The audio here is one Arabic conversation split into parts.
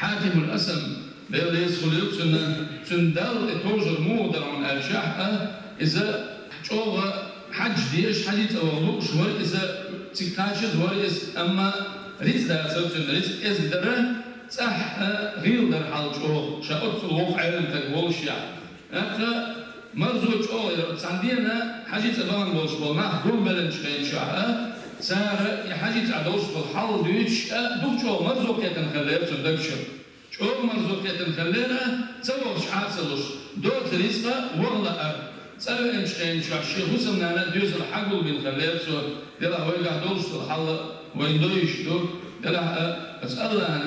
حاتم الأسم بيليس خليط سندال توجر مو درون الشحة إذا شوغا حج ديش حديث أولو شوار إذا تكاشد وريس أما ريز دا سوتن ريز إز درة صح غير در حال شوغ شاقط الوقع علم تقول شيء أخا مرزوج سعندينا حديث أبان بولش بولنا دون بلنش خين شاء سار حديث عدوش بالحال ديش دوك شو مرزوج يتنخلير تدقشر شو مرزوج يتنخليره سووا شعاصلش دوت رزقه والله سأل إنش خين شاء شيء وسمنا أنا ديوز الحقل بنخلير سو دلا هو يقعدوش بالحال ويندويش دوك دلا أسأل عن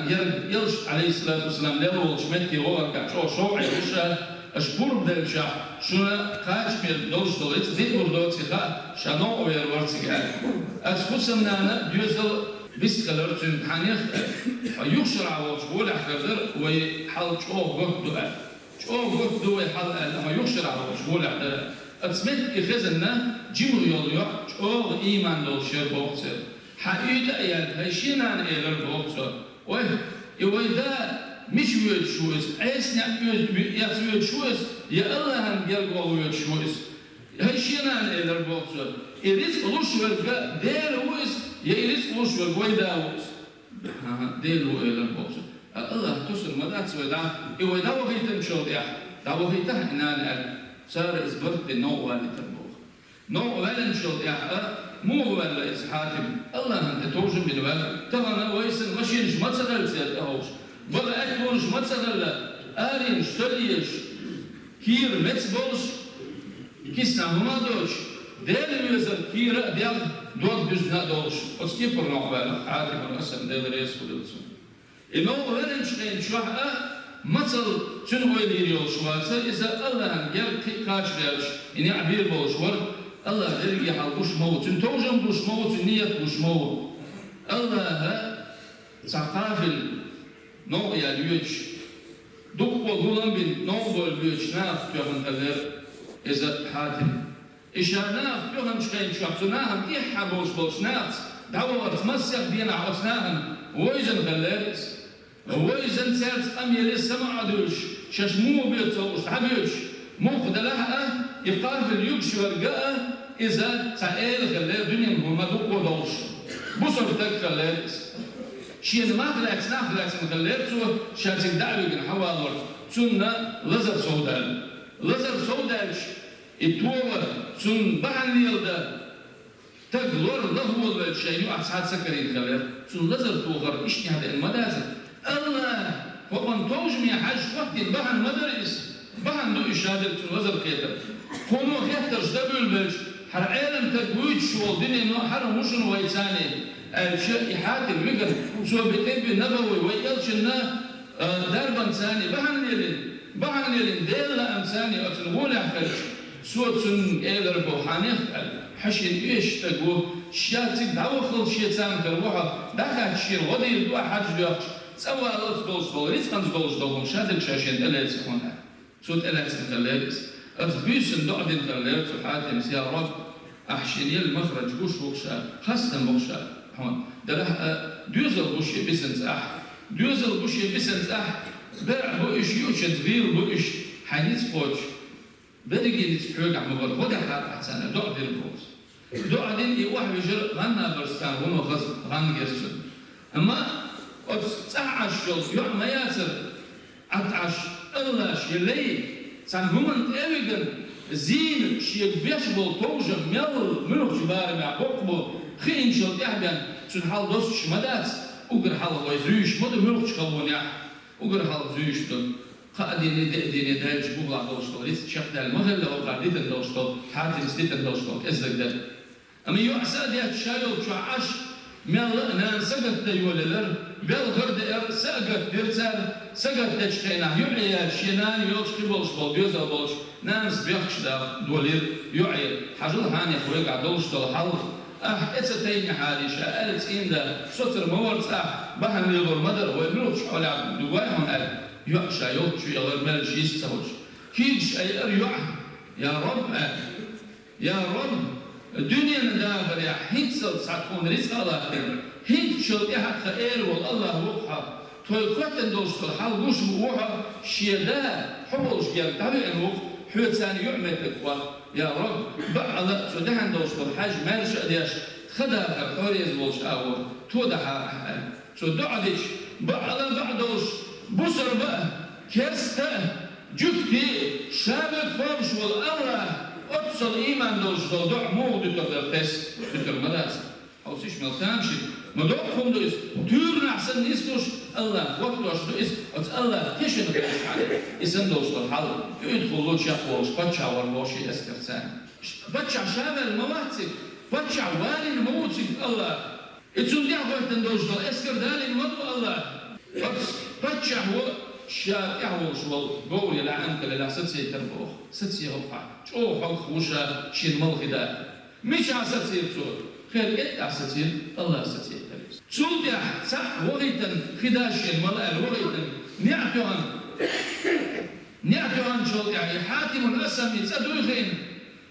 يلش عليه الصلاة والسلام دلوا شمتي هو قاعد شو عيوشه أشبور بدل شاء شو كاشمير دوش دولت زيد وردوت سخاء شانو أوير ورسيقال أسفوسمنا أنا ديوزل بيستقلر تون حانيخ يخشر عوض شبول أحكردر ويحل شو قد دعا شو قد دعا يحل لما يخشر عوض شبول أحكردر أتسمت إخزنا جيمو يوليو شو إيمان دول شير بوكسر حقيقة أيال هايشين عن إيلر بوكسر وإذا مش ويد شويس، عيسنا ويد شويس، يا الله هم يرجع ويد شويس. هالشيء أنا إلى البوكسر. إيريس قلوش ورقة دير ويس، يا إيريس قلوش ورقة ويدا ويس. دير إلى البوكسر. الله تصل مدات سودا، إيوه وهي تنشل يا، وهي تهنا أنا صار إزبرت النوع والي تبوخ. نوع والي نشل يا مو ولا إسحاتم. الله أنت توجم بالوالد. ترى ويس المشينش ما تسأل سيد بقى أكبرش ما تسأل آرين شتليش كير متسبولش كيسنا هما دوش ديل يوزر كير ديال دوت بجنا دوش أسكيبر نوعبال عادي من أسم ديل ريس ودلسون إنه ورنش خين شوحة مثل شنو يليريو شواسة إذا الله جل كاش ديالش إني عبير بولش ورد الله درجي حال بوش موت توجم بوش موت نية بوش موت الله ثقافل نوع يا ليش دوك وقولن بين نوع بالليش ناف يوم كذا إذا حاتم إيش ناف يوم شقين شخص ناهم إيه بوش ناف دعوة مسح بينا عصناهم ويزن غلارس ويزن سيرس أمي لسه ما عدوش ششمو بيتصوش حبيش مخد لها يقال في اليوكش ورقاء إذا سائل غلار دنيا مهمة دوك ودوش بصر تك غلارس شيء ما خلاص نخلص من خليته شانسك دعوة من حوالر سنة لزر سودال لزر سودالش التوه سن بحن يلدا تقدر له ولا شيء أحسن سكرين خلير سن لزر توغر إيش هذا المدرسة الله وقن توجم يا حاج وقت بحن مدرس بحن دو إشادة سن لزر كيتر خونو خيتر شدبل بلش حر عالم تقويت شو الدنيا إنه حر مشن ويساني الشيء حاتم ويقر سو بيتبي نبوي ويلشنا دربا ثاني بحن يلين ديلا أمثاني أتنقول أحفلش سو تسن إيلر بوحانيخ حشين إيش تقول شياتك دعوة شيء ثاني في الروحة دخل شيء غدي دوا حاج بيخش سوى الله تدوس ريسكان تدوس دولهم شادك شاشين أليس هنا سوت أليس نخليس أثبيسن دعدين خليت حاتم يا رب أحشيني المخرج بوش وخشا خاصة بوخشا هون ده دوزل بوشي بيسنس دوزل بوشي بيسنس بيع بوش يوشت فيل بوش حنيس بوش برجي نتحوج عم بقول خد حسنا دع دير بوش دع دين يوح بيجر غنى برستان هون خص غن جرسون أما أتسعش يوم ما ياسر أتعش الله شيلي سان همن أبيجن زين شيء بيشبه توجه ملو جبار مع بقبو خين شل يحبان سن حال دوست شمدات وقر حال ويزويش مدة ملو شخلون يح وقر حال زويش دم قادين دالج بوغلا دوستو ريس شخد المغل لو قادين دوستو حاتم ستين دوستو إزدك ده أما يعسى ديات شايل شعاش مال نان سقط ديولر بالغرد سقط ديرتر سقط دشخينا يعيا شينان يوش قبلش بالبيوزا بولش ناس بيخش دا دولير يعيا حاجل هاني خويق عدوش دول حل اتستين حالي شاءلت إندا سطر مورت بحن يغر مدر ويملوش حولي دوايهم يعشى يوش يغر ملش يستوش كيش أي أريع يا رب يا رب الدنيا ندابر يا حينسل ساتكون رزق الله هيك شل يحد خير والله وقها توي قوتن دوش الحال وش وها شيدا حبوش جال تابع الوقت حوتان يعمل تقوى يا رب بعض سدحن دوش الحاج مالش أديش خدا كوريز بولش أول توضح سدعدش بعضوش بصر بقى كسته جبتي شابك فرش والأمر أتصل إيمان دوش ضوضع مو دكتور تس دكتور مدرسة أو سيش ملتامشي مدوقهم دوش تورنا أحسن نيستوش الله وقتوش دوش الله تشن غيرش عليه إسن دوش الحل يدخل لوش يخوش بتشع ورلوشي أسكرتان بتشع شامل المواتك بتشع والي الموتك الله إتسون دي عبوتن دوش دول أسكر دالي المدو الله بتشع هو شاب يعوش والقول لعنك لله ستسي تربوخ ستسي هوقع شو حق خوشة شين ملخدا مش عساتي تصور خير إيه عساتي الله ستسي تربوخ تصور دي صح وغيتن خداشين ملأ وغيتن نعتوان شو يعني حاتم الأسم يتسدو يخين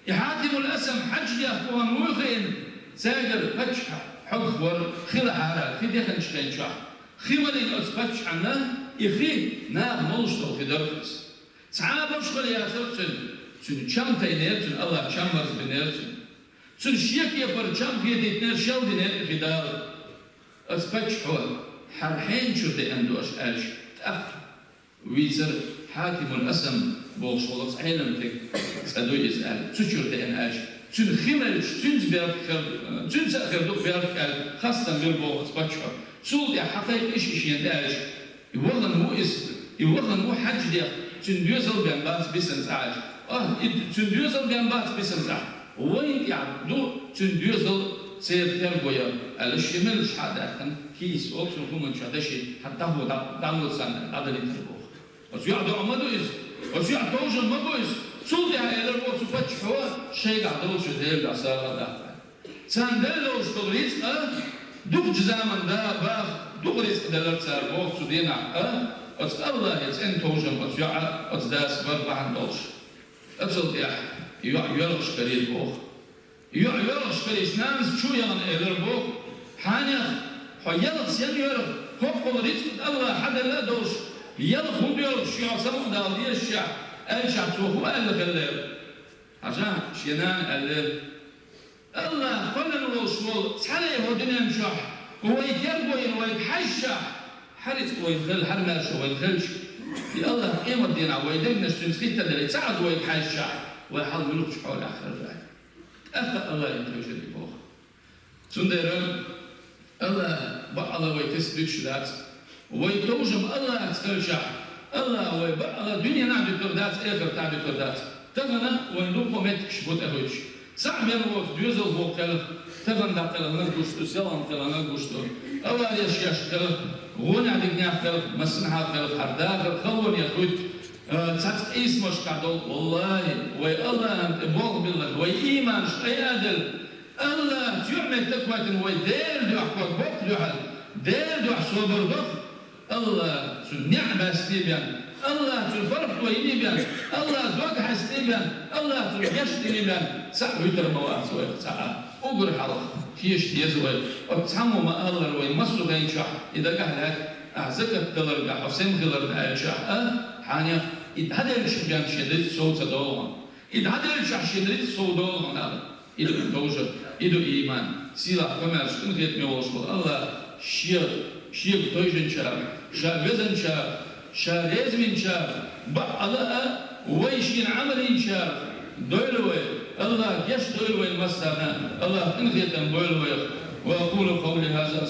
يحاتم الأسم حج يأخوان ويخين ساقر فتح حق ور خلا حارة في ديخن شخين شح خيولين أتفتش عنه يخي نار ملشتو في درس تعابش خلي ياسرتن تن چم تينيرتن الله چمرز بنيرتن تن شيك يفر چم في ديتنر شل دينير في دار أتفتش حول حرحين شو دي أندوش ألش تأخ ويزر حاكم الأسم بوش والله عينم تك سأدو يزال تشور دي أن ألش تن خيمرش تن زبيرك تن سأخر دوك بيرك خاصة بيربو أتفتش حول سول يا حقيقة إيش ينداش يوغن مو حج ديال تندوزل بين باس بيسن ساعة تندوزل بين باس بيسن ساعة وين يعبدو تندوزل سير تربويا على الشمال شحادة كيس أوكسون كومن شادشي حتى هو دعوة سنة هذا اللي تربوه وسيعدو عمدو إز وسيعدو توجه مبو إز سول يا إلى الوقت فتش هو شيء قاعدو شدير قصار هذا ساندلو شتوريس دوك جزامن دا باخ دوك رزق دلر سار بوك سودينا الله يتسن توجم أتياع أتداس بربع عندوش أتصل يرغش كريل بوخ يرغش كريش نامز شو يغن إلر بوخ حانيخ يلغ سين يرغ هو رزق الله حدا لا دوش يلغ هم يرغ شو يعصمون دال دي الشع الشع توخو ألغ الليل عشان شينان الليل الله قلنا الوصول سحلي هو دنيا مشاح هو يتربوين ويتحشح حرس ويدخل حرماش ويدخلش يا الله قيمة الدين ويدمنش تنسخيت اللي يتساعد ويتحشح ويحل ملوكش حول آخر ذلك أخذ الله ينتوجه لي بوخ سندرم الله بقى الله ويتسبك شدات ويتوجم الله يتسكرشح الله ويبقى الله دنيا نعدي كردات آخر تعدي كردات تغنى ويندوكو متكش بوت أهوش صعب يروح ديوزل فوقل تفن دقل نقشتو سلام قل نقشتو أول يشيش قل غنى دقناف قل مسنحة قل حرداخل خلون يخوت تاتك اسمش قعدو والله وي الله بوغ بالله وي إيمان شقي أدل الله تعمل تكوات وي دير دو أحوات بوك دو حل دير دو أحصوبر بوك الله نعمة استيبيان الله تفرق وينيبان الله دوق حستيبان الله تلقشتيبان ساعة ويتر مواد سوي ساعة أقول حرف كيش يزوي وتسمو ما الله وين مصر بين شح إذا قهلك أعزك تلرجع حسين غلر الشح حانيا إذا هذا الشبيان شديد صوت دولهم إذا هذا الشح شديد صوت دولهم هذا إذا توجه إذا إيمان سيلا كمرش إن غير ميوصل الله شيء توجن شر شابزن شر شاريز من شاف بعضها ويشين عمل شاف دولوي الله يش دولوي المسنا الله انغيتم دولوي واقول قولي هذا